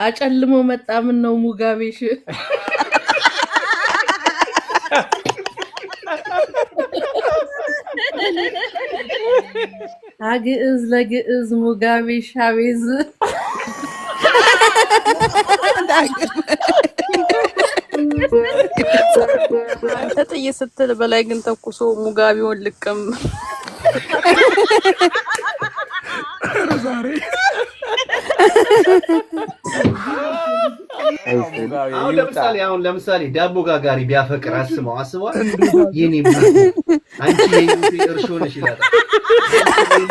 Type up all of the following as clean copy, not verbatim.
አጨልሞ መጣ ምን ነው ሙጋቤሽ አግዕዝ ለግዕዝ ሙጋቤሽ አቤዝ ተጥይ ስትል በላይ ግን ተኩሶ ሙጋቤውን ልቅም ዛሬ አሁን ለምሳሌ ዳቦ ጋጋሪ ቢያፈቅር አስበዋል የኔ አንቺ የኔ እርሾ ነሽ ይላል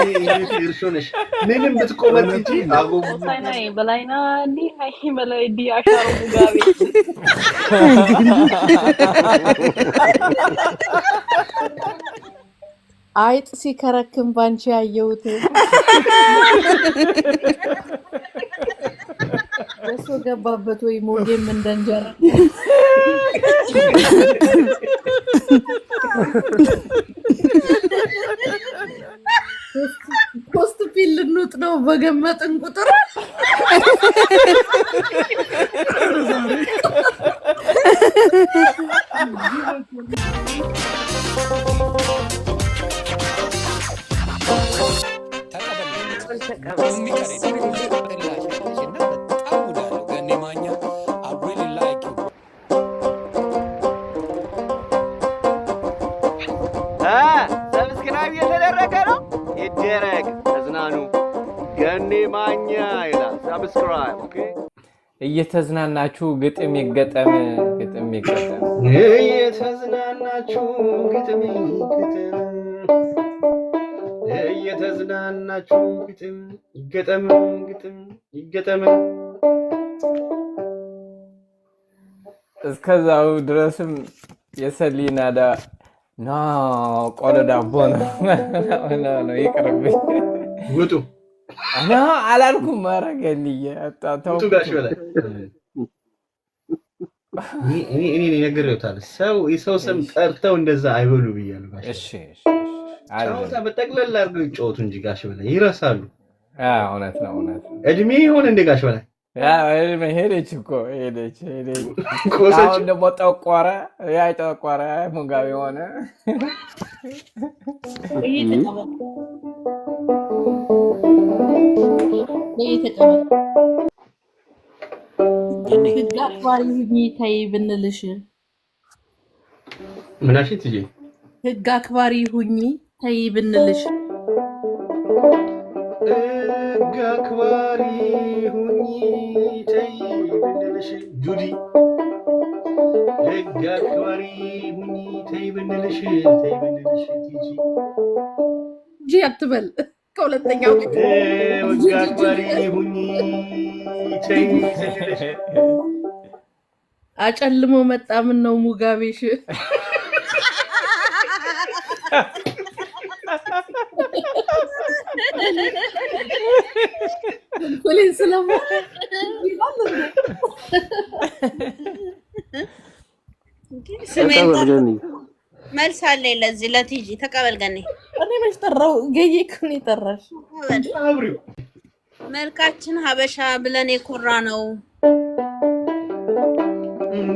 የኔ እርሾ ነሽ ምንም ብትቆመጥ እንጂ አጎ ሳይናይ በላይና እንዲ አይ በላይ ዲ አሻሩ ሙጋቤ አይጥ ሲከረክም ባንቺ ያየሁት እሱ ገባበት ወይ ሞጌም እንደንጀራ ፖስት ፒል ልንውጥ ነው በገመጥን ቁጥር ሰብስክራይብ የተደረገ ነው ይደረግ ተዝናኑ ገኔ ማኛ ይላል ሰብስክራይብ ኦኬ እየተዝናናችሁ ግጥም ይገጠም እየተዝናናችሁ ግጥም እየተዝናናችሁ ግጥም ይገጠም እስከዛው ድረስም የሰሊናዳ ና ቆለዳ ቦነ ነው ይቅርብኝ ውጡ አና አላልኩም ማረገልኝ አጣጣው ጋሽ በላይ እኔ ነገርኩታል ሰው ስም ጠርተው እንደዛ አይበሉ ብያለሁ ጋሽ እሺ ጫውታ በጠቅለል አድርገው ይጫወቱ እንጂ ጋሽ በላይ ይረሳሉ እውነት ነው እድሜ ይሆን እንደ ጋሽ በላይ እድሜ ሄደች እኮ አሁን ደግሞ ጠቆረ ጠቆረ ሙጋቤ ሆነ ህግ አክባሪ ሁኚ ተይ ብንልሽ ምናሽ ትጂ ህግ አክባሪ ሁኚ ተይ ብንልሽ ህግ አክባሪ ሁኚ ተይ ብንልሽ ጁዲ ህግ አክባሪ ሁኚ ተይ ብንልሽ ጂ አትበል ከሁለተኛው ህግ አክባሪ ሁኚ ተይ ብንልሽ አጨልሞ መጣ ምን ነው ሙጋቤሽ ኮሌን ሰላም መልስ አለኝ ለዚህ ለቲጂ ተቀበል ገኔ እኔ መች ጠራው ገየኩን ይጠራሽ አብሪው መልካችን ሀበሻ ብለን የኮራ ነው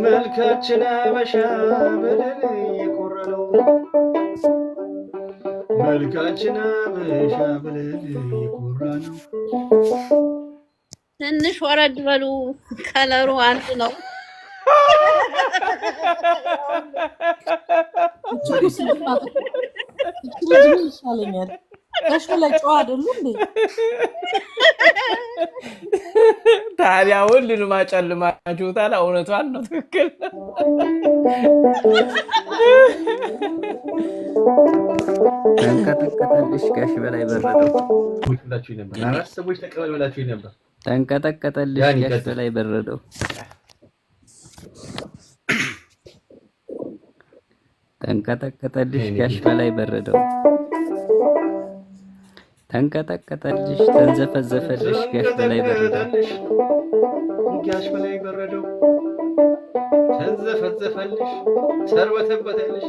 መልካችን ሀበሻ ብለን የኮራ ነው መልካችን ሀበሻ ብለን የኮራ ነው ትንሽ ወረድ በሉ ከለሩ አንድ ነው ይሻለኛል እሺ ለጨዋ አይደሉ እንዴ ታዲያ ሁሉንም አጨልማችሁታል እውነቷን ነው ትክክል ተንቀጠቀጠልሽ ጋሽ በላይ በረደው ሁላችሁ ነበር አራት ሰዎች ተቀበል ብላችሁ ነበር ተንቀጠቀጠልሽ ጋሽ በላይ በረደው ተንቀጠቀጠልሽ ጋሽ በላይ በረደው ተንቀጠቀጠልሽ ተንዘፈዘፈልሽ ጋሽ በላይ በረደው ጋሽ በላይ በረደው ተንዘፈዘፈልሽ ተርበተበተልሽ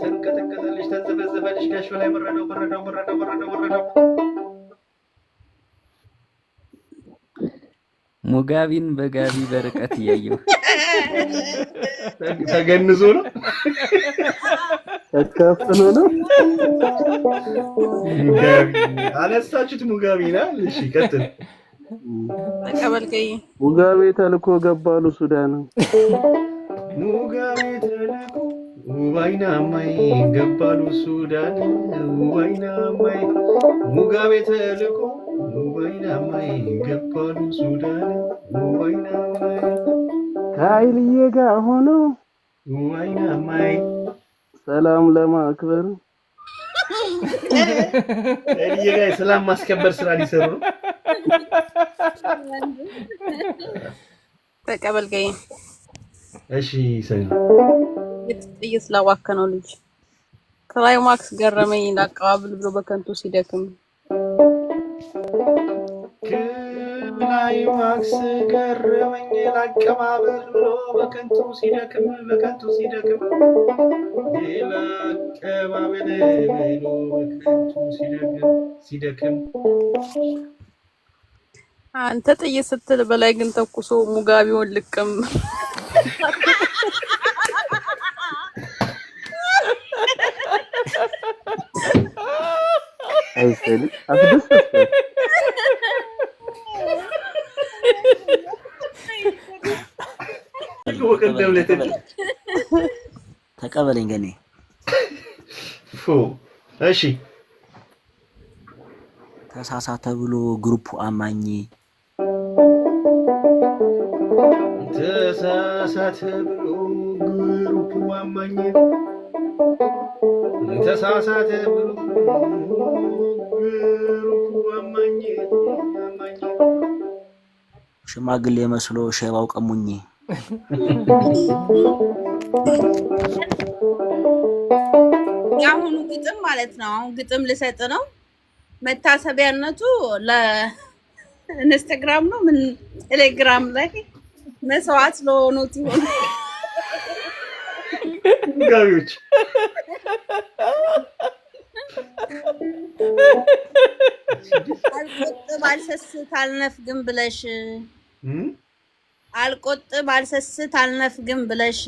ተንቀጠቀጠልሽ ተንዘፈዘፈልሽ ጋሽ በላይ በረደው ሙጋቢን በጋቢ በርቀት እያየሁ ተገንዞ ነው ተከፍሎ ነው ሙጋቢ አነሳችሁት ሙጋቢና እሺ ቀጥል ተቀበልከኝ ሙጋቤ ተልኮ ገባሉ ሱዳን ሙጋቤ ተልኮ ወይና ማይ ገባሉ ሱዳን ወይና ማይ ሙጋቤ ተልኮ ወይና ማይ ገባሉ ሱዳን ወይና ማይ ከኃይልዬ ጋር ሆኖ ወይና ማይ ሰላም ለማክበር እኔ ጋር ሰላም ማስከበር ስራ ሊሰሩ ነው ተቀበልከኝ እሺ ሰላም እየስላዋከነው ልጅ ክላይማክስ ገረመኝ ላቀባብል ብሎ በከንቱ ሲደክም ክላይማክስ ገረመኝ ላቀባብል ብሎ በከንቱ ሲደክም ላቀባብል ብሎ በከንቱ ሲደክም አንተ ጥይት ስትል በላይ ግን ተኩሶ ሙጋቢውን ልቅም አይሰል አፍደስ ተቀበለኝ ገኔ እሺ ተሳሳተ ብሎ ግሩፕ አማኝ ተሳሳተ ብሎ ግሩፕ አማኝ ተሳሳተ ብሎ ግሩፕ አማኝ ሽማግሌ መስሎ ሸባው ቀሙኝ ያሁኑ ግጥም ማለት ነው አሁን ግጥም ልሰጥ ነው መታሰቢያነቱ ለኢንስታግራም ነው ምን ቴሌግራም ላይ መስዋዕት ለሆኑት ይሆን ጋቢዎች አልቆጥብ አልሰስት አልነፍግም ብለሽ አልቆጥብ አልሰስት አልነፍግም ብለሽ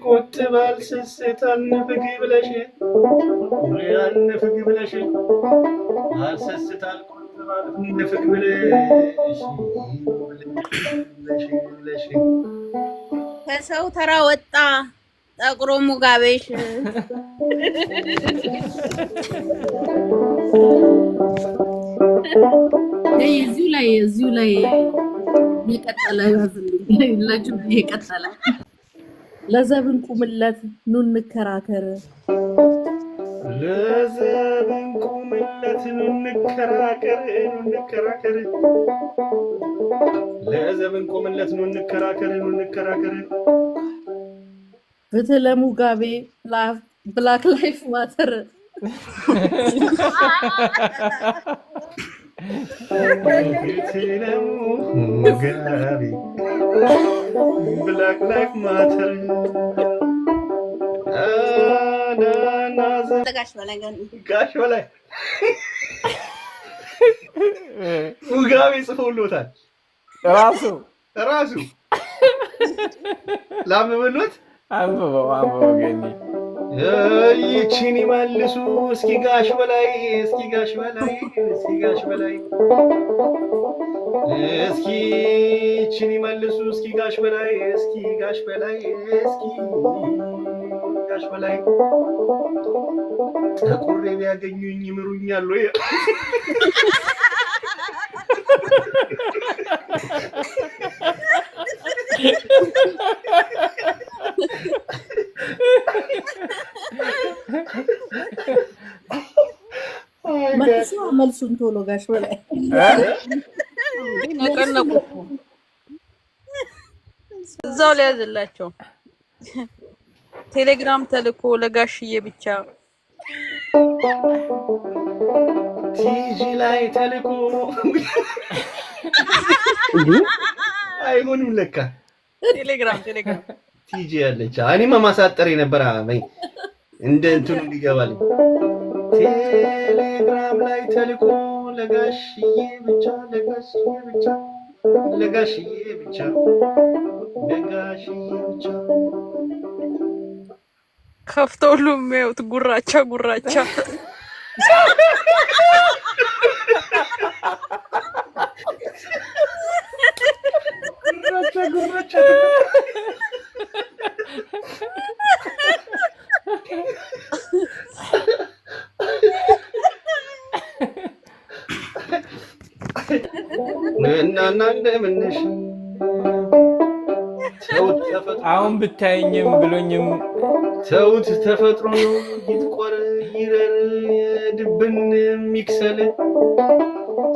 አልቆጥብ አልሰስት አልነፍግ ብለሽ አልሰስት አልቆጥብ አልነፍግ ብለሽ ከሰው ተራ ወጣ ጠቁሮ ሙጋቤሽ እዚሁ ላይ የቀጠለ ያዝልኝ ለጁ የቀጠለ ለዘብን ቁምለት ኑ እንከራከር ለዘብን ቁምለት ኑ እንከራከር ለዘብን ቁምለት ኑ እንከራከር ፍትህ ለሙጋቤ ብላክ ላይፍ ማተር ፍትህ ለሙጋቤ ብላክ ላይፍ ማተር ጋሽ በላይ ሙጋቤ ጽፎሎታል ራሱ ላምብሎት አንብበው ገኒ ይቺን ይመልሱ እስኪ ጋሽ በላይ እስኪ ይቺን ይመልሱ እስኪ ጋሽ በላይ ተቆሬ ቢያገኙኝ ይምሩኛል ወይ መልሱን ቶሎ ጋሽ በላይ ነቀነቁ እዛው ላይ ያዘላቸው ቴሌግራም ተልኮ ለጋሽዬ ብቻ ቲጂ ላይ ተልኮ አይሆንም ለካ ቴሌግራም ቲጂ ያለች እኔማ ማሳጠር የነበረ እንደ እንትኑ ሊገባልኝ ቴሌግራም ላይ ተልኮ ለጋሽዬ ብቻ ለጋሽዬ ብቻ ለጋሽዬ ብቻ ለጋሽዬ ብቻ ከፍቶ ሁሉም የሚያዩት ጉራቻ ጉራቻ ጉራቻ እናና እንደምንሽ ተውት ተፈጥሮ አሁን ብታየኝም ብሎኝም ተውት ተፈጥሮ ነው ይጥቆር ይረር ድብን ሚክሰል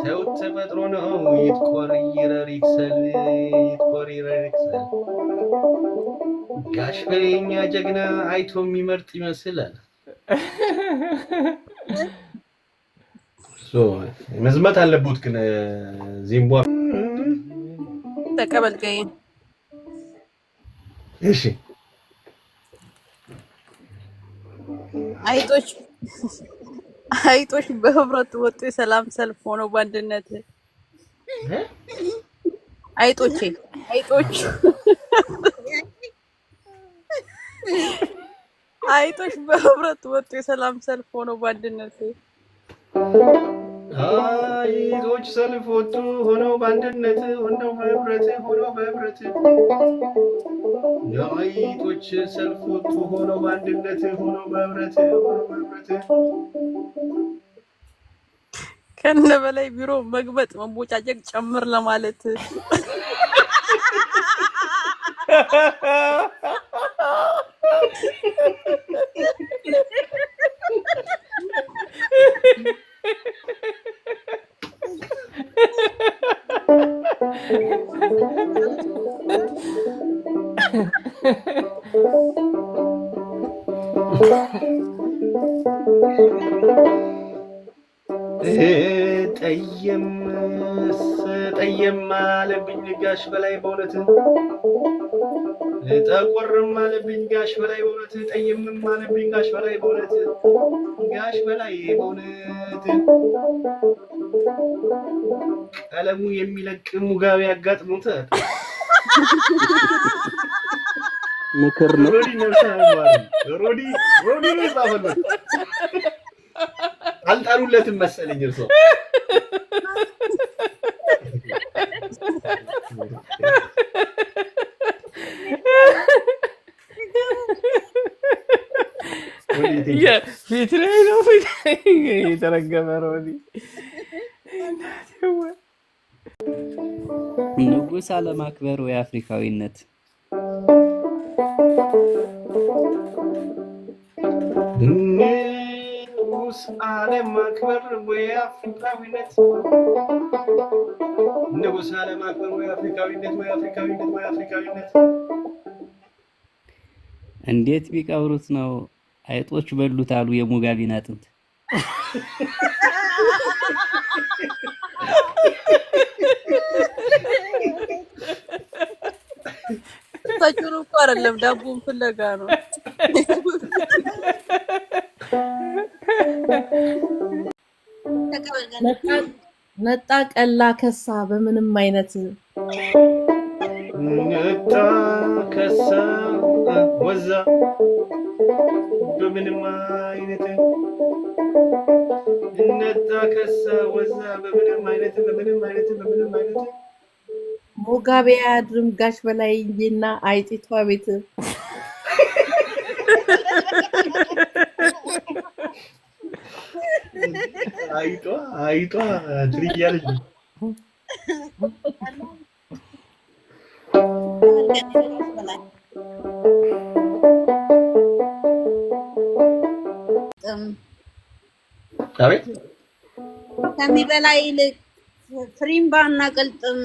ተውት ተፈጥሮ ነው ይጥቆር ይረር ይክሰል ይጥቆር ይረር ይክሰል ጋሽ በለኛ ጀግና አይቶ የሚመርጥ ይመስላል መዝመት አለበት ግን ዚምቧ ተቀበል ገይ እሺ አይጦች በህብረት ወጡ የሰላም ሰልፍ ሆነው በአንድነት አይጦች በህብረት ወጡ የሰላም ሰልፍ ሆነው በአንድነት አይጦች ሰልፍ ወጡ ሆነው በአንድነት ሆነው በህብረት አይጦች ሰልፍ ወጡ ሆነው በአንድነት ሆነው በህብረት ከነ በላይ ቢሮ መግበጥ መንቦጫጨቅ ጨምር ለማለት ጠየም አለብኝ ጋሽ በላይ በእውነት ጠቆርም አለብኝ ጋሽ በላይ በእውነት ጠየምም አለብኝ ጋሽ በላይ በእውነት ጋሽ በላይ በእውነት ቀለሙ የሚለቅ ሙጋቤ ያጋጥሙት ምክር ነው ሮዲ ነው ጻፈለት አልጣሩለትም መሰለኝ እርሶ ፊት ላይ ነው የተረገመ ሮዲ ንጉስ አለማክበር ወይ አፍሪካዊነት ንጉስ አለማክበር ወይ አፍሪካዊነት ንጉስ አለማክበር ወይ አፍሪካዊነት እንዴት ቢቀብሩት ነው አይጦች በሉት አሉ የሙጋቢን አጥንት ታጭሩ እኮ አይደለም ዳቦን ፍለጋ ነው ነጣ ቀላ ከሳ በምንም አይነት ነጣ ከሳ ወዛ በምንም አይነት ነጣ ከሳ ወዛ በምንም አይነት ሙጋቤ አያድርም ጋሽ በላይና አይጢቷ ቤት አይጧ ትሪያለች አቤት ከሚበላ ይልቅ ፍሪምባና ቅልጥም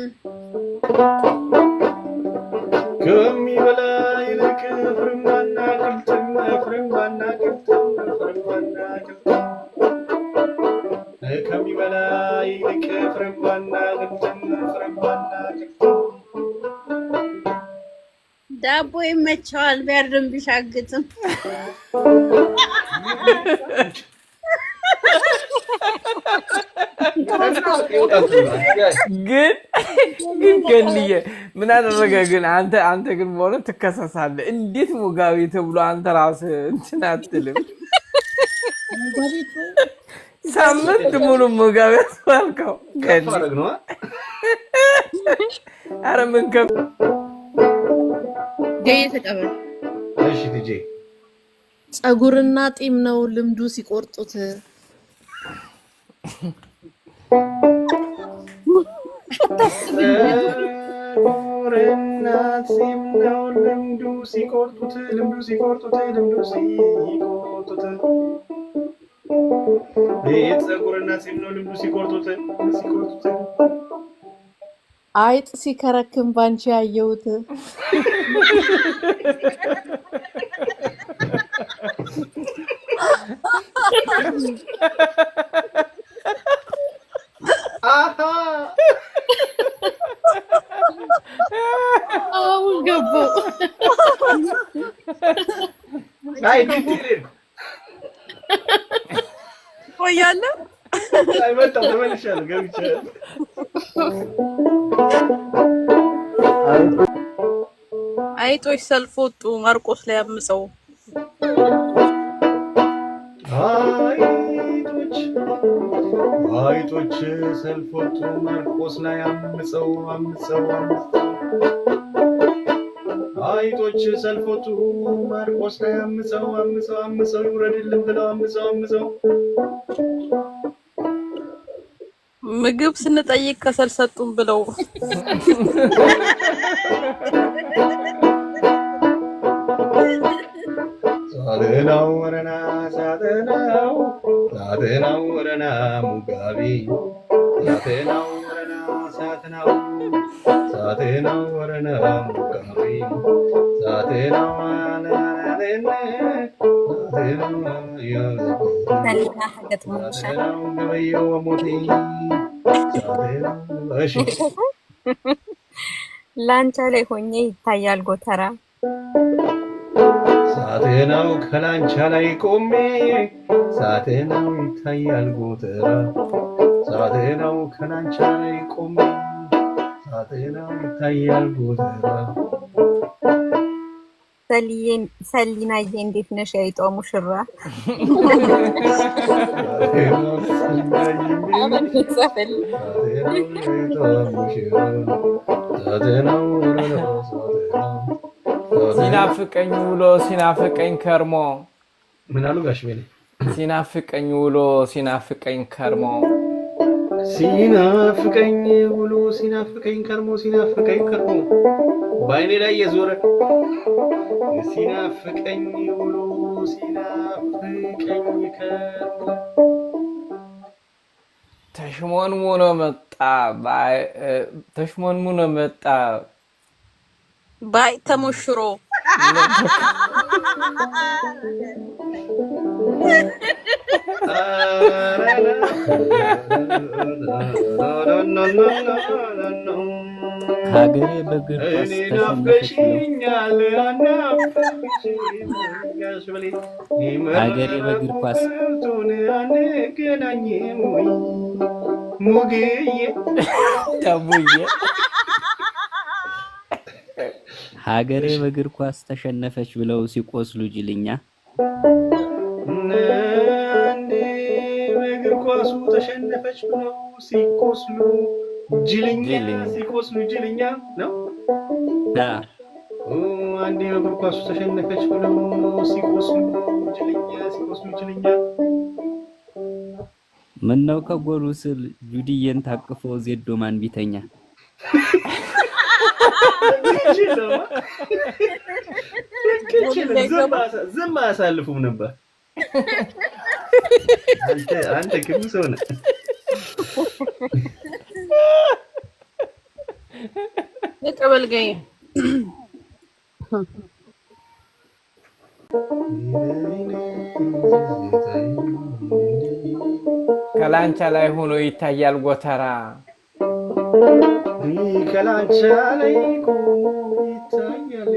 ከሚበላ ይልቅ ፍሪምባና ቅልጥም ከሚበላ ይልቅ ፍሪምባና ቅልጥም ዳቦ ይመቸዋል ቢያርድም ቢሻግትም ግን ከልየ ምን አደረገ ግን አንተ ግን ሞረ ተከሰሳለህ እንዴት ሙጋቤ ተብሎ አንተ ራስ እንትን አትልም ሳምንት ሙሉ ሙጋቤ አልከው ከልይ ነው አረ ምን ከፍ ገይ ተቀበል እሺ ዲጄ ጸጉርና ጢም ነው ልምዱ ሲቆርጡት ጸጉርና ጢም ነው ልምዱ ሲቆርጡት ጸጉርና ጢም ነው ልምዱ ሲቆርጡት አይጥ ሲከረክም ባንቺ ያየሁት አሁን ገባ አይ ዲቴል ቆያለ አይ መጣሁ ተመልሻለሁ ገብቻለሁ አይጦች ሰልፍ ወጡ ማርቆስ ላይ አምፀው አይጦች ሰልፍ ወጡ ማርቆስ ላይ አምፀው አይጦች ሰልፍ ወጡ ማርቆስ ላይ አምፀው ይውረድልን ብለው አምፀው ምግብ ስንጠይቅ ከሰል ሰጡን ብለው ሳደናው ወረና ሙጋቤ ሳደናው ወረና ሙጋቤ ሳደናው ላንቻ ላይ ሆኜ ይታያል ጎተራ ሳቴናው ከላንቻ ላይ ቆሜ ሳቴናው ይታያል ጎተራ ሳቴናው ከላንቻ ላይ ቆሜ ሳቴናው ይታያል ጎተራ ሰሊናዬ እንዴት ነሽ አይጧ ሙሽራ ሲናፍቀኝ ውሎ ሲናፍቀኝ ከርሞ ምን አሉ ጋሽ ቤሌ ሲናፍቀኝ ውሎ ሲናፍቀኝ ከርሞ ሲናፍቀኝ ውሎ ሲናፍቀኝ ከርሞ ባይኔ ላይ የዞረ ሲናፍቀኝ ውሎ ሲናፍቀኝ ከርሞ ተሽሞንሙኖ መጣ ባይ ተሞሽሮ ሀገሬ በግር ኳስ ሀገሬ በግር ኳስ ሀገሬ በግር ኳስ ተሸነፈች ብለው ሲቆስሉ ጅልኛ በግር ኳሱ ተሸነፈች ብለው ሲቆስሉ ጅልኛ ነው አንዴ በግር ኳሱ ተሸነፈች ብለው ሲቆስሉ ጅልኛ ምን ነው ከጎሉ ስል ጁዲየን ታቅፎ ዜዶ ማን ቢተኛ ዝም አያሳልፉም ነበር አንተ ክፉ ሰው ነህ ለቀበል ገይ ከላንቻ ላይ ሆኖ ይታያል ጎተራ ከላንቻ ላይ ቆሞ ይታያል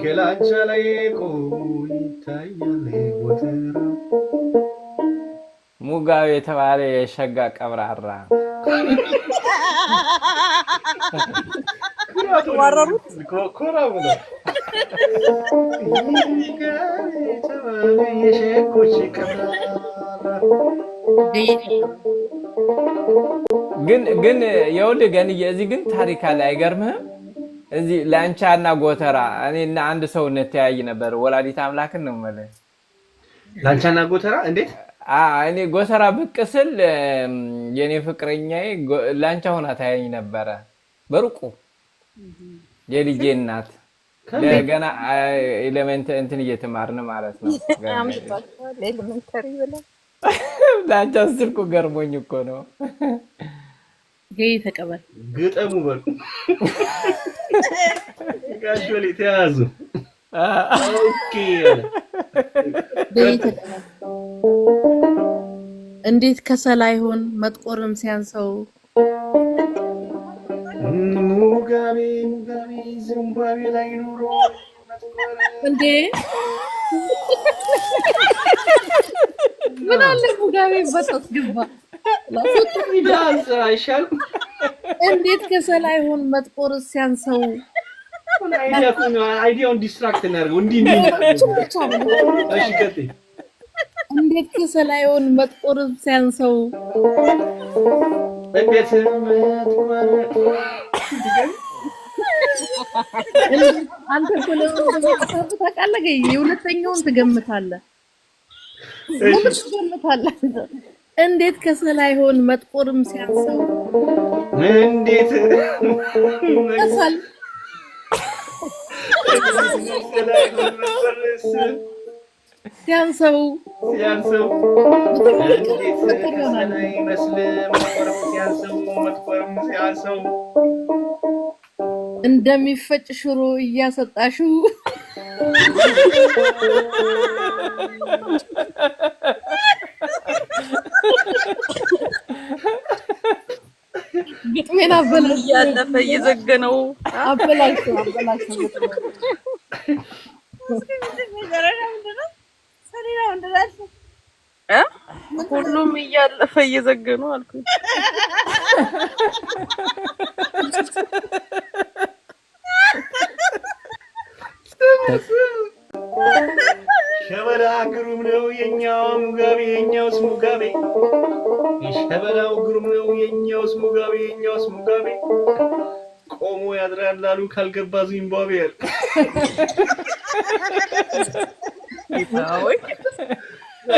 ከላንቻ ላይ ቆሞ ይታያል ጎተራ ሙጋቤ የተባለ የሸጋ ቀብራራ ዋረሩት ኮራ ብሎ የሸጎች ቀብራራ ግን የወልድ ገን እዚህ ግን ታሪክ አለ አይገርምህም እዚህ ላንቻና ጎተራ እኔና አንድ ሰው እንተያይ ነበር ወላዲት አምላክን ነው ማለት ላንቻና ጎተራ እንዴት እኔ ጎተራ ብቅስል የኔ ፍቅረኛዬ ላንቻ ሆና ታያኝ ነበር በሩቁ የልጄ እናት ገና ኤሌመንት እንትን እየተማርን ማለት ነው ኤሌመንተሪ ብለ ላንቻ ስልኩ ገርሞኝ እኮ ነው ገይ ተቀበል ግጠሙ በል ጋሽወሊ ተያዙ ኦኬ ገይ ተቀበል እንዴት ከሰል አይሆን መጥቆርም ሲያንሰው ሙጋቤ ዚምባብዌ ላይ ኑሮ እንዴ ምን አለ ሙጋቤ በጣም ግባ ለፎቶ ዳንስ አይሻል እንዴት ከሰል አይሆን መጥቆር ሲያንሰው አይዲያውን ዲስትራክት እናደርገው እንዲህ እሺ ቀጥይ እንዴት ከሰል አይሆን መጥቆር ሲያንሰው እንዴት መጥቆር አንተ ኮለው ታውቃለህ የሁለተኛውን ትገምታለህ እንዴት ከሰል አይሆን መጥቆርም ሲያንሰው እንዴት ከሰል ሲያንሰው እንዴት ከሰል አይመስልም መጥቆርም ሲያንሰው እንደሚፈጭ ሽሮ እያሰጣሽው ግጥሜን አበላሽ ያለፈ እየዘገነው አበላሽ ሁሉም እያለፈ እየዘገነው አልኩኝ ሸበላ ግሩም ነው የኛው ሙጋቤ የኛውስ ሙጋቤ ሸበላው ግሩም ነው የኛውስ ሙጋቤ ቆሞ ያድራል አሉ ካልገባ ዚምባብዌ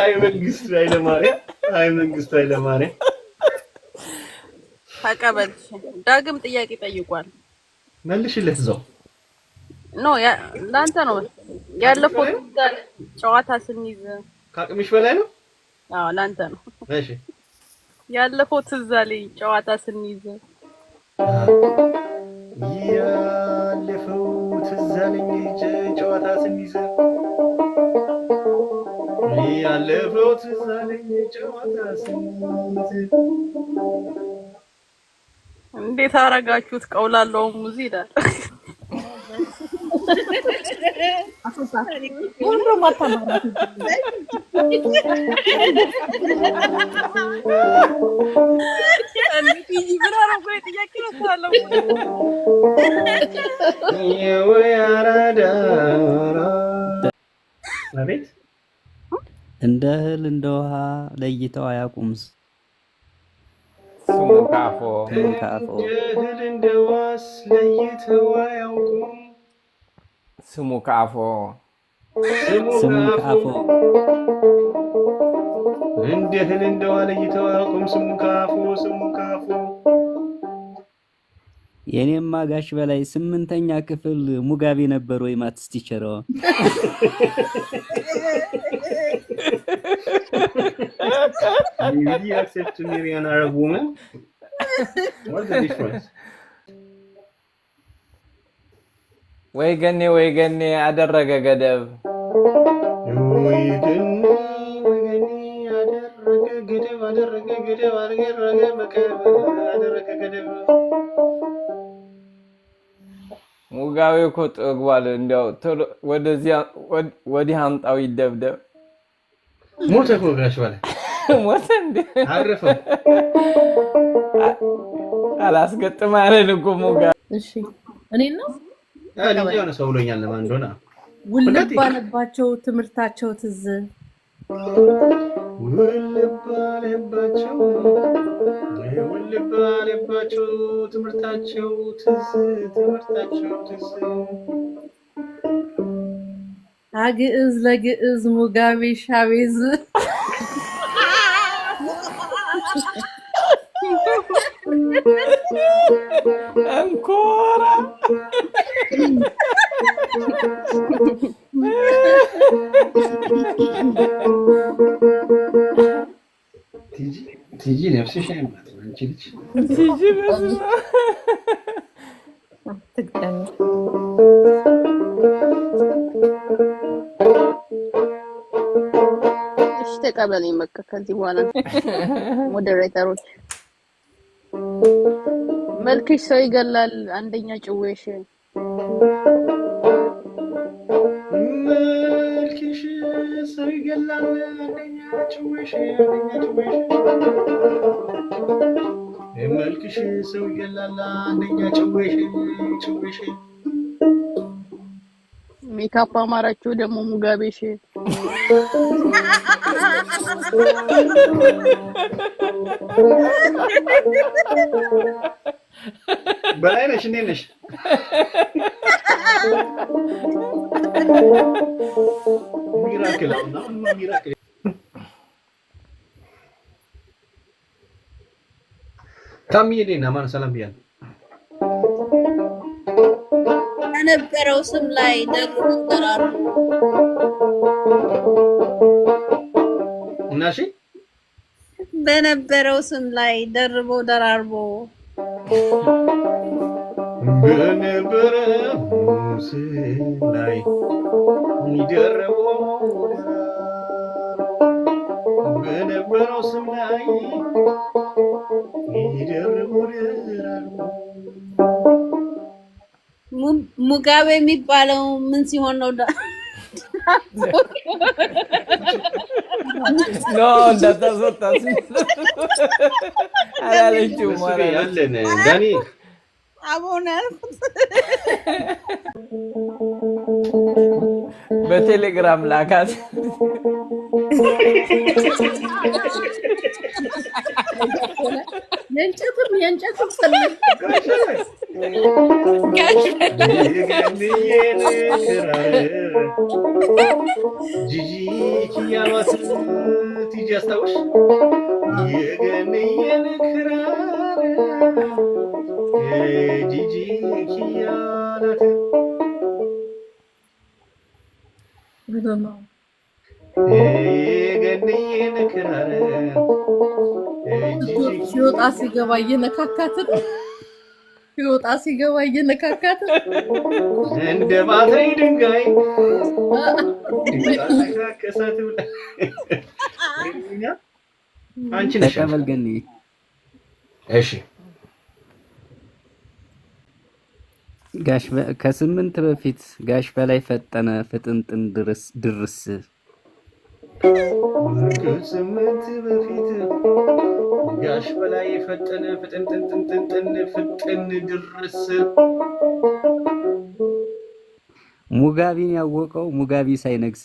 አይ መንግስቱ ኃይለማርያም ተቀበል ዳግም ጥያቄ ጠይቋል መልሽለት ዘው ኖ ላንተ ነው ያለፈው ጨዋታ ስንይዝ ካቅምሽ በላይ ነው አዎ ላንተ ነው እሺ ያለፈው ትዝ አለኝ ጨዋታ ስንይዝ ያለፈው ትዝ አለኝ ጨዋታ ስንይዝ ያለፈው ትዝ አለኝ ጨዋታ ስንይዝ እንዴት አረጋችሁት ቀውላለው ሙዚ ይላል ሁሉ ማታማራት እንዴት ይብራራ ወይ ጥያቄ ነው ታለው የወያራዳ አቤት እንደ እህል እንደ ውሃ ለይተው አያውቁምስ ስሙ ካፎ እህል እንደ ዋስ ለይተው አያውቁም ስሙ ካፎ ስሙ ካፎ እንደ እህል እንደ ውሃ ለይተው አያውቁም ስሙ ካፎ የኔማ ጋሽ በላይ 8ኛ ክፍል ሙጋቤ ነበር ወይ ማትስ ቲቸር You accept to marry an Arab woman? What's the difference? ወይ ገኔ አደረገ ገደብ ወይ ገኔ አደረገ ገደብ አደረገ ገደብ ሙጋቤ እኮ ጠግቧል እንዲያው ወደዚህ ወዲህ አምጣው ይደብደብ ሞተ እኮ ጋሽ በላይ ሞተ እንዴ? አረፈ። አላስገጥም አለን እኮ ሙጋ። እሺ እኔን ነው ልጅ የሆነ ሰው ብሎኛል። ለማን እንደሆነ ውልብ ባለባቸው ትምህርታቸው ትዝ ውልብ ባለባቸው ትምህርታቸው ትዝ አግዕዝ ለግዕዝ ሙጋቤ ሻቤዝ አንኮራ ቲጂ ነፍስሽ አይማት አንቺ ልጅ ቲጂ በስመ ትግጠም እሺ ተቀበለኝ በቃ ከዚህ በኋላ ሞዴሬተሮች መልክሽ ሰው ይገላል አንደኛ ጭዌሽ መልክሽ ሰው ይገላል አንደኛ ጭዌሽ መልክሽ ሰው ይገላል አንደኛ ጭዌሽ ሜካፕ አማራችሁ ደግሞ ሙጋቤሽ በላይ ነሽ እንዴት ነሽ? ሚራክል ሚራክል ታሚዬና ማን ሰላም ብያለሁ። በነበረው ስም ላይ ደርቦ ደራርቦ እናሺ በነበረው ስም ላይ ደርቦ ደራርቦ በነበረው ስም ላይ ደርቦ በነበረው ስም ላይ ደርቦ ደራርቦ ሙጋቤ የሚባለው ምን ሲሆን ነው? ኖ እንዳታስወጣስ አላለችው ማለት ያለን ዳኒ አቦና በቴሌግራም ላካት የእንጨትም ሰለኝ ጂጂ ኪያማት ቲጂ አስታውሽ የገነየን ክራር ጂጂ ኪያናት የገነየን ክራር ሲወጣ ሲገባ እየነካካትን እንደ ባትሪ ድንጋይ ከሳት ብላ አንቺ ነሽ ተቀበል ገኒ። እሺ ከስምንት በፊት ጋሽ በላይ ፈጠነ ፍጥንጥን ድርስ ከስምንት በፊት ጋሽ በላይ ፈጠነ ፍጥን ድርስ ሙጋቢን ያወቀው ሙጋቢ ሳይነግስ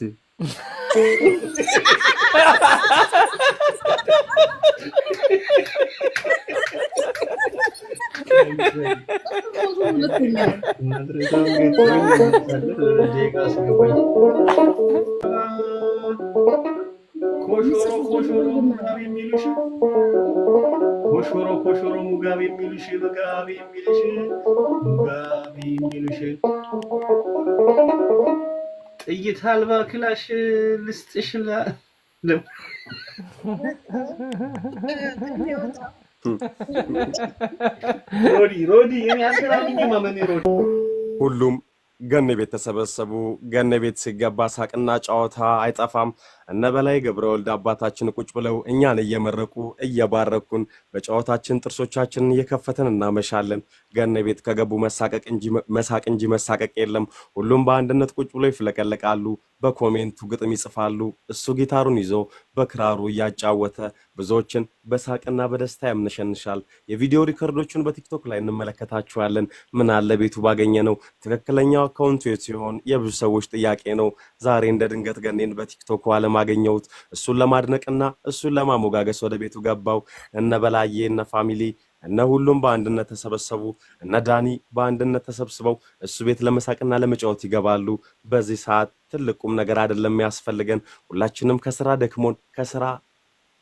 ኮሾሮ ሙጋቤ የሚሉሽ በጋቤ የሚሉሽ ጥይት አልባ ክላሽ ልስጥሽ ሮዲ እኔ አልተራምኝ ማመኔ ሮዲ ሁሉም ገነ ቤት ተሰበሰቡ። ገነ ቤት ሲገባ ሳቅና ጨዋታ አይጠፋም። እነ በላይ ገብረወልድ አባታችን ቁጭ ብለው እኛን እየመረቁ እየባረኩን በጨዋታችን ጥርሶቻችንን እየከፈተን እናመሻለን። ገነ ቤት ከገቡ መሳቅ እንጂ መሳቀቅ የለም። ሁሉም በአንድነት ቁጭ ብለው ይፍለቀለቃሉ። በኮሜንቱ ግጥም ይጽፋሉ። እሱ ጊታሩን ይዞ በክራሩ እያጫወተ ብዙዎችን በሳቅና በደስታ ያምነሸንሻል። የቪዲዮ ሪከርዶቹን በቲክቶክ ላይ እንመለከታቸዋለን። ምን አለ ቤቱ ባገኘ ነው። ትክክለኛው አካውንቱ የት ሲሆን የብዙ ሰዎች ጥያቄ ነው። ዛሬ እንደ ድንገት ገኔን በቲክቶክ አለማገኘሁት። እሱን ለማድነቅና እሱን ለማሞጋገስ ወደ ቤቱ ገባው። እነ በላዬ እነ ፋሚሊ እነ ሁሉም በአንድነት ተሰበሰቡ። እነ ዳኒ በአንድነት ተሰብስበው እሱ ቤት ለመሳቅና ለመጫወት ይገባሉ። በዚህ ሰዓት ትልቁም ነገር አይደለም ያስፈልገን። ሁላችንም ከስራ ደክሞን ከስራ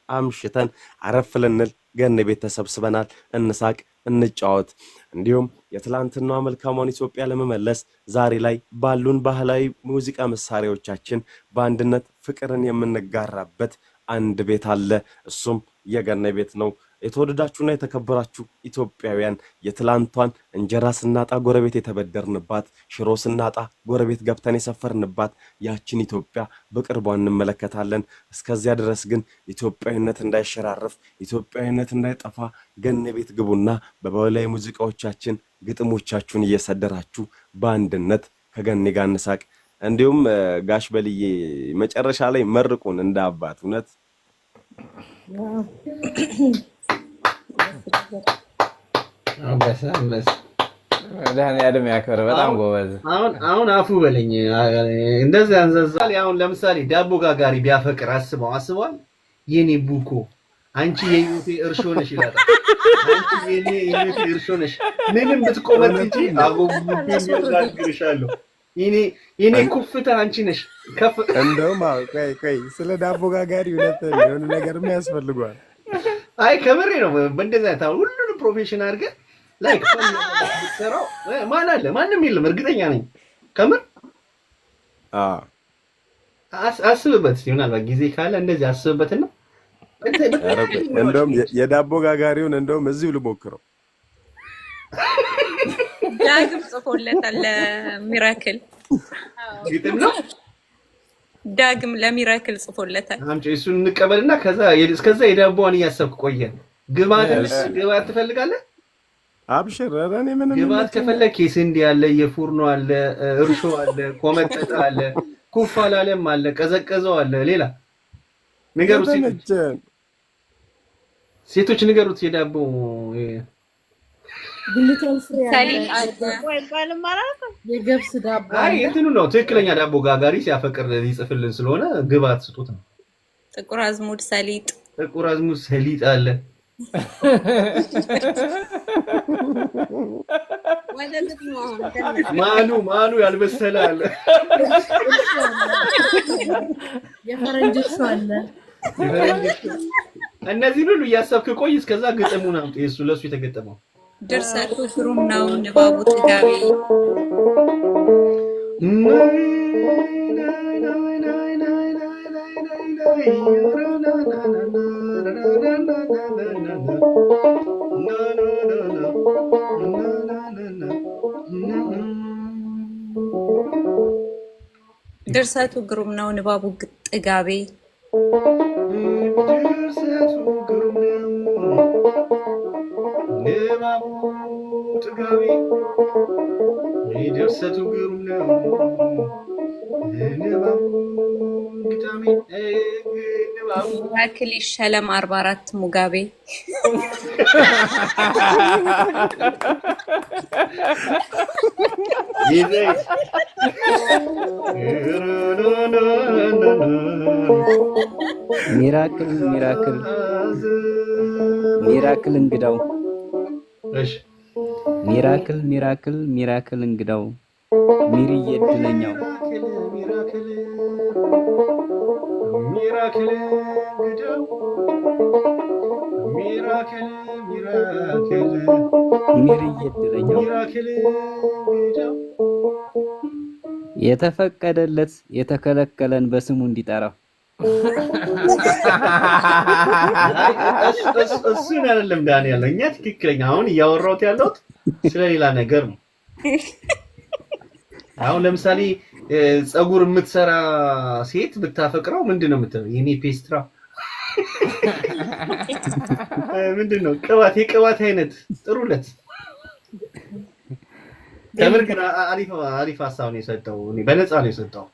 አምሽተን አረፍ ልንል ገኔ ቤት ተሰብስበናል። እንሳቅ እንጫወት። እንዲሁም የትላንትናዋ መልካሟን ኢትዮጵያ ለመመለስ ዛሬ ላይ ባሉን ባህላዊ ሙዚቃ መሳሪያዎቻችን በአንድነት ፍቅርን የምንጋራበት አንድ ቤት አለ። እሱም የገኔ ቤት ነው። የተወደዳችሁና የተከበራችሁ ኢትዮጵያውያን የትላንቷን እንጀራ ስናጣ ጎረቤት የተበደርንባት፣ ሽሮ ስናጣ ጎረቤት ገብተን የሰፈርንባት ያችን ኢትዮጵያ በቅርቧ እንመለከታለን። እስከዚያ ድረስ ግን ኢትዮጵያዊነት እንዳይሸራረፍ፣ ኢትዮጵያዊነት እንዳይጠፋ ገኔ ቤት ግቡና በባህላዊ ሙዚቃዎቻችን ግጥሞቻችሁን እየሰደራችሁ በአንድነት ከገኔ ጋር እንሳቅ። እንዲሁም ጋሽ በልዬ መጨረሻ ላይ መርቁን እንደ አባት እውነት መድኃኒዓለም ያክብር። በጣም ጎበዝ። አሁን አፉ በለኝ እንደዚህ አንዘዛል። አሁን ለምሳሌ ዳቦ ጋጋሪ ቢያፈቅር አስበዋል። የኔ ቡኮ አንቺ የዩቲ እርሾ ነሽ ይላታል። አንቺ የዩቲ እርሾ ነሽ ምንም ብትቆመጥ እንጂ አጎጉብኝ ያጋግርሻለሁ። የኔ ኩፍታ አንቺ ነሽ። እንደውም ቆይ ስለ ዳቦ ጋጋሪ ሁለት የሆነ ነገር ያስፈልጓል። አይ ከምሬ ነው። በእንደዛ ታው ሁሉንም ፕሮፌሽን አድርገህ ላይክ ሰራው ማን አለ? ማንም የለም። እርግጠኛ ነኝ ከምር አስብበት። ምናልባት ጊዜ ካለ እንደዚህ አስብበትና እንደውም የዳቦ ጋጋሪውን እንደውም እዚሁ ልሞክረው። ዳግም ጽፎለታል ለሚራክል ግጥም ነው። ዳግም ለሚራክል ጽፎለታል። አምጪ እሱን እንቀበልና እስከዛ የዳቦዋን እያሰብክ ቆየን። ግባት ትፈልጋለህ? አብሽር። እኔ ምንም ግባት ከፈለክ የስንዴ አለ፣ የፉርኖ አለ፣ እርሾ አለ፣ ኮመጠጠ አለ፣ ኩፍ አላለም አለ፣ ቀዘቀዘው አለ። ሌላ ንገሩት ሴቶች ንገሩት። የዳቦ የገብስ ዳቦ አይ እንትኑ ነው ትክክለኛ ዳቦ ጋጋሪ ሲያፈቅር ይጽፍልን ስለሆነ ግባት ስጡት ነው። ጥቁር አዝሙድ ሰሊጥ አለ። ማኑ ያልበሰለ አለ። የፈረንጅ ሰው አለ። እነዚህ ሁሉ እያሰብክ ቆይ። እስከዛ ግጥሙን አምጥ። እሱ ለሱ የተገጠመው ድርሰቱ ግሩም ነው። ንባቡ ጥጋቢ ድርሰቱ ግሩም ነው። ንባቡ ጥጋቢ ድርሰቱ ግሩም ነው። ሚራክል ይሸለም 44 ሙጋቤ ሚራክል እንግዳው እሺ ሚራክል እንግዳው ሚሪዬ እድለኛው ሚራክል እንግዳው ሚሪዬ እድለኛው ሚራክል እንግዳው የተፈቀደለት የተከለከለን በስሙ እንዲጠራው እሱን አይደለም ዳንኤል፣ እኛ ትክክለኛ አሁን እያወራሁት ያለሁት ስለሌላ ነገር ነው። አሁን ለምሳሌ ፀጉር የምትሰራ ሴት ብታፈቅረው ምንድነው የምትለው? የኔ ፔስትራ ምንድነው? የቅባት አይነት ጥሩለት። ተምር ግን አሪፍ ሀሳብ ነው የሰጠው። እኔ በነፃ ነው የሰጠው።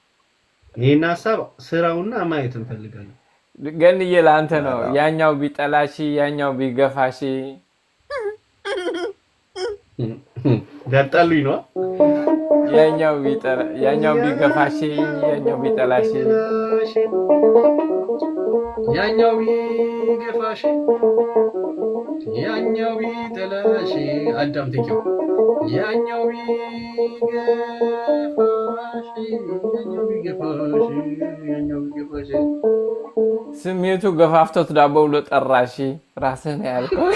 ይሄን ሐሳብ ስራውና ማየት እንፈልጋለን። ገንዬ ለአንተ ነው። ያኛው ቢጠላሽ ያኛው ቢገፋሽ ዳጣሉኝ ነው። ያኛው ቢገፋሽ ያኛው ቢጠላሽ ያኛው ቢገፋሽ ያኛው ቢጠላሽ አዳም ተኪው ያኛው ቢገፋሽ ስሜቱ ገፋፍቶት ዳቦ ብሎ ጠራሽ ራስህን ያልከው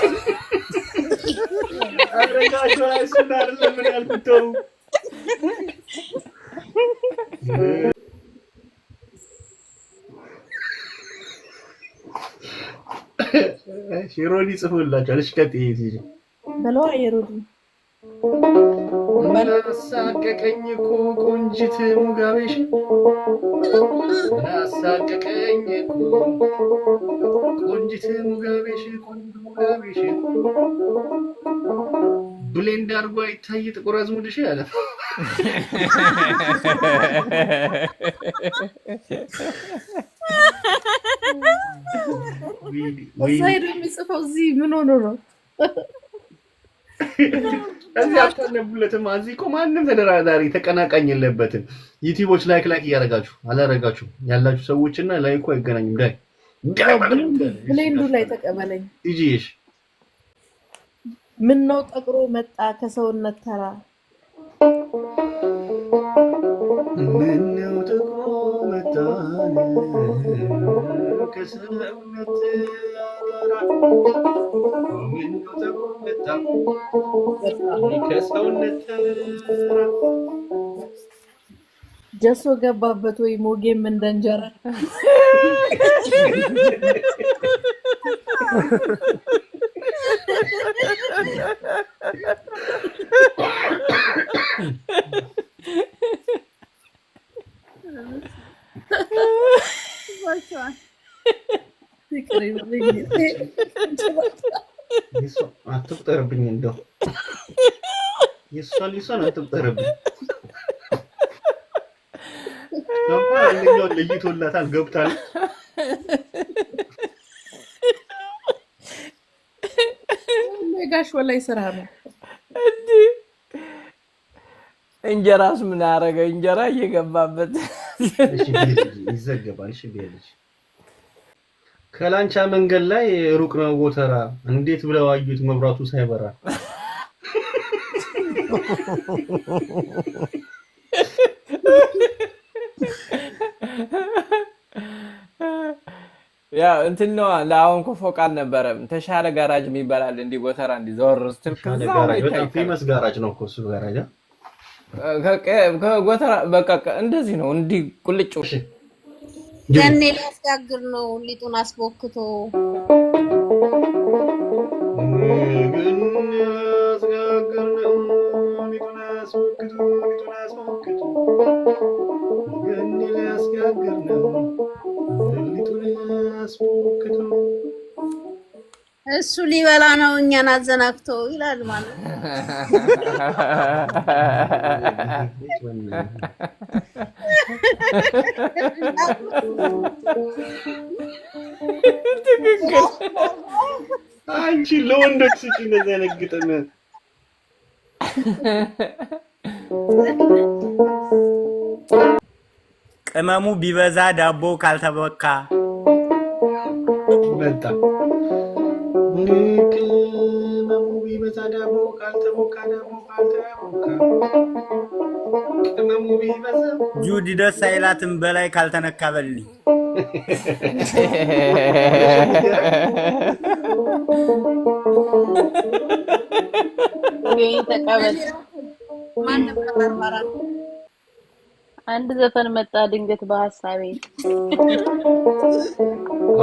አረጋቸው እሱን አይደለም ምን ያልኩት ሽሮሊ ጽፎላችኋል። እሺ ቀጥይ ይጂ በለው አይሮዲ ናሳቀቀኝ እኮ ቆንጂት ሙጋቤሽ ናሳቀቀኝ እኮ ቆንጂት ሙጋቤሽ ብሌንድ አድርጎ አይታይ ጥቁር አዝሙድሽ አለ። ወይኔ የሚጽፈው እዚህ ምን ሆኖ ነው? እዚህ አታነቡለትም። እዚህ እኮ ማንም ተደራዳሪ ተቀናቃኝ የለበትም። ዩቲዩቦች ላይክ አያረጋችሁ አላረጋችሁ ያላችሁ ሰዎችና ላይኩ አይገናኝም። ዳይ ብሌንዱ ላይ ተቀበለኝ ይጂሽ ምን ነው ጠቅሮ መጣ ከሰውነት ተራ ምን ነው ጠቅሮ መጣ ከሰውነት ተራ ምን ነው ጠቅሮ መጣ ከሰውነት ተራ ጀሶ ገባበት ወይ ሞጌም እንደንጀራ አትቁጠርብኝ እንደው የሷን አትቁጠርብኝ። አንደኛው ለይቶላታል ገብታል። ጋሽ ወላይ ስራ ነው እንዴ? እንጀራስ ምን አረገ? እንጀራ እየገባበት ይዘገባል። እሺ ቢያለች ከላንቻ መንገድ ላይ ሩቅ ነው ጎተራ እንዴት ብለው አዩት መብራቱ ሳይበራ ያ እንትን ነው ለአሁን ኮፎቃል ነበረ ተሻለ ጋራጅ የሚባላል እንዲ ጎተራ እንዲ ዘወር ስትል በጣም ፌመስ ጋራጅ ነው እኮ እሱ ጋራጅ ከጎተራ በቃ እንደዚህ ነው እንዲ ቁልጭ ገኔ ሊያስጋግር ነው ሊጡን አስቦክቶ እሱ ሊበላ ነው እኛን አዘናግቶ ይላል ማለት ነው። አንቺ ለወንዶች ስጪ እንደዚህ ያነግጠን ቅመሙ ቢበዛ ዳቦ ካልተቦካ መጣ ቅመሙ ቢበዛ ዳቦ ካልተቦካ ቅመሙ ቢበዛ ጁዲ ደስ አይላትም በላይ ካልተነካ በልኝ ተቀበል ማን ተቀበርባራ አንድ ዘፈን መጣ ድንገት በሐሳቤ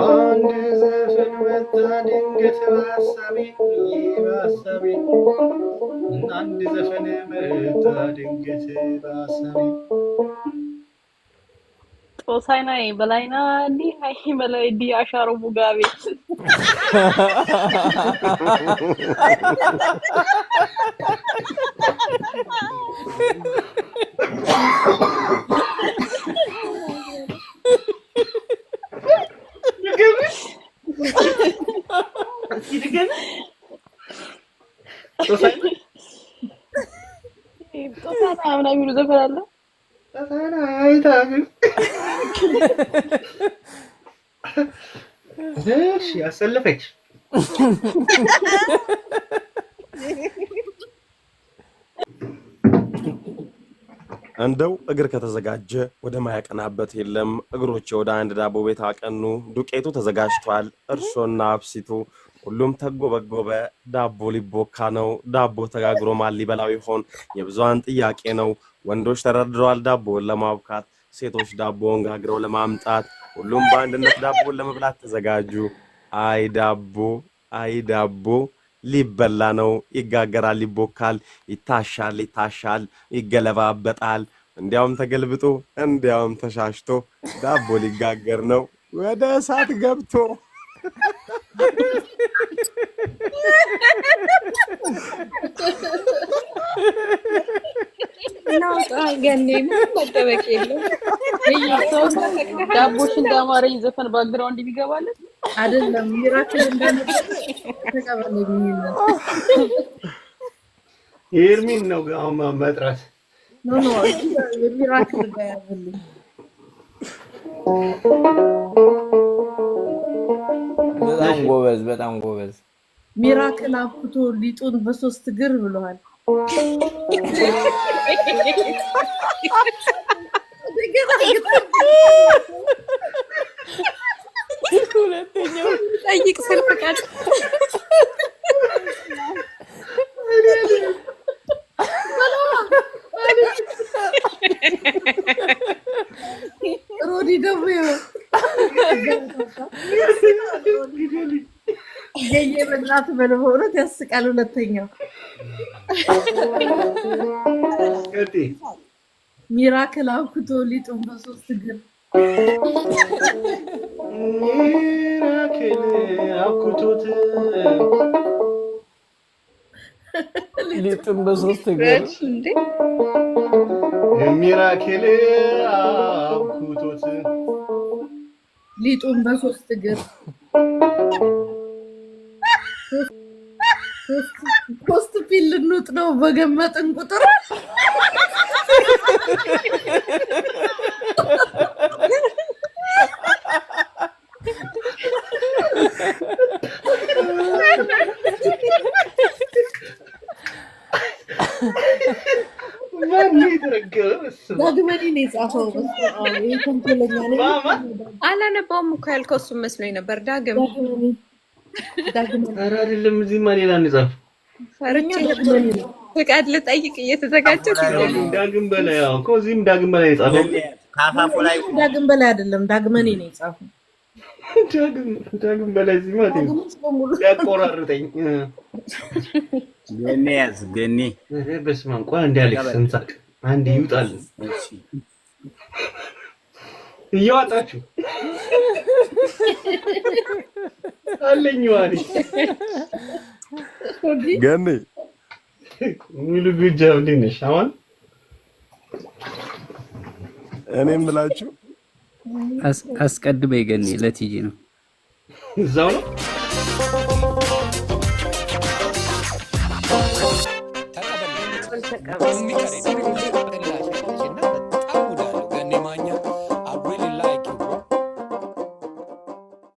አንድ ዘፈን መጣ ድንገት በሐሳቤ አንድ ዘፈን መጣ ድንገት በሐሳቤ ጦሳይናይ በላይና እንዲ አይ በላይ ዲ አሻሮ ሙጋቤ ግን ጦሳና ምናምን የሚሉ ዘፈን አለ። ጦሳና አይታም እሺ አሰለፈች እንደው እግር ከተዘጋጀ ወደ ማያቀናበት የለም። እግሮቼ ወደ አንድ ዳቦ ቤት አቀኑ። ዱቄቱ ተዘጋጅቷል፣ እርሾና አብሲቱ ሁሉም ተጎበጎበ። ዳቦ ሊቦካ ነው። ዳቦ ተጋግሮ ማን ሊበላው ይሆን? የብዙሃን ጥያቄ ነው። ወንዶች ተደርድረዋል ዳቦውን ለማብካት፣ ሴቶች ዳቦውን ጋግረው ለማምጣት። ሁሉም በአንድነት ዳቦውን ለመብላት ተዘጋጁ። አይ ዳቦ አይ ዳቦ ሊበላ ነው። ይጋገራል፣ ይቦካል፣ ይታሻል፣ ይገለባበጣል። እንዲያውም ተገልብጦ እንዲያውም ተሻሽቶ ዳቦ ሊጋገር ነው ወደ እሳት ገብቶ። ዳቦሽ እንዳማረኝ ዘፈን ባክግራውንድ ቢገባለት አይደለም ሚራክል እንደነበር ተቀበለኝ። ኤርሚን ነው አሁን መጥራት ኖ ሚራክል ጋያብልኝ በጣም ጎበዝ ሚራክል አብኩቶ ሊጡን በሶስት እግር ብለዋል። ሁለተኛው ጠይቅ ስለፈቃድ ሮዲ ደግሞ የየበላት በለሆነት ያስቃል። ሁለተኛው ሚራክል አብኩቶ ሊጡን በሶስት እግር ሚራክል አብኩቶት ሊጡን በሶስት እግር ሚራክል አብኩቶት ሊጡን በሶስት እግር ፖስት ፒል ልንውጥ ነው በገመጥን ቁጥር ዳግመኒ ነው የጻፈው። ይሄ ኮምፕሌኛ ነው። አላነባውም እኮ ያልከው እሱን መስሎኝ ነበር። ዳግመኒ ኧረ አይደለም። እዚህ ማን ሌላ ነው የጻፈው? ፍቃድ ልጠይቅ እየተዘጋጀች ዳግም በላይ ያው እኮ እዚህም ዳግም በላይ የጻፈው ካፋፉ ላይ ዳግም በላይ አይደለም፣ ዳግመኒ ነው የጻፈው። ዳግም በላይ እዚህ ማለት ነው ያቆራርጠኝ። ገኔ በስመ አብ ቆይ አንዴ አሌክስ እንሳቅ አንዴ ይውጣል። እያዋጣችሁ አለኝ ዋሪ ገኔ ሙሉ ጉጃው እንዴት ነሽ? አሁን እኔም ብላችሁ አስቀድመኝ ገኔ ለቲጂ ነው እዛው ነው ተቀበል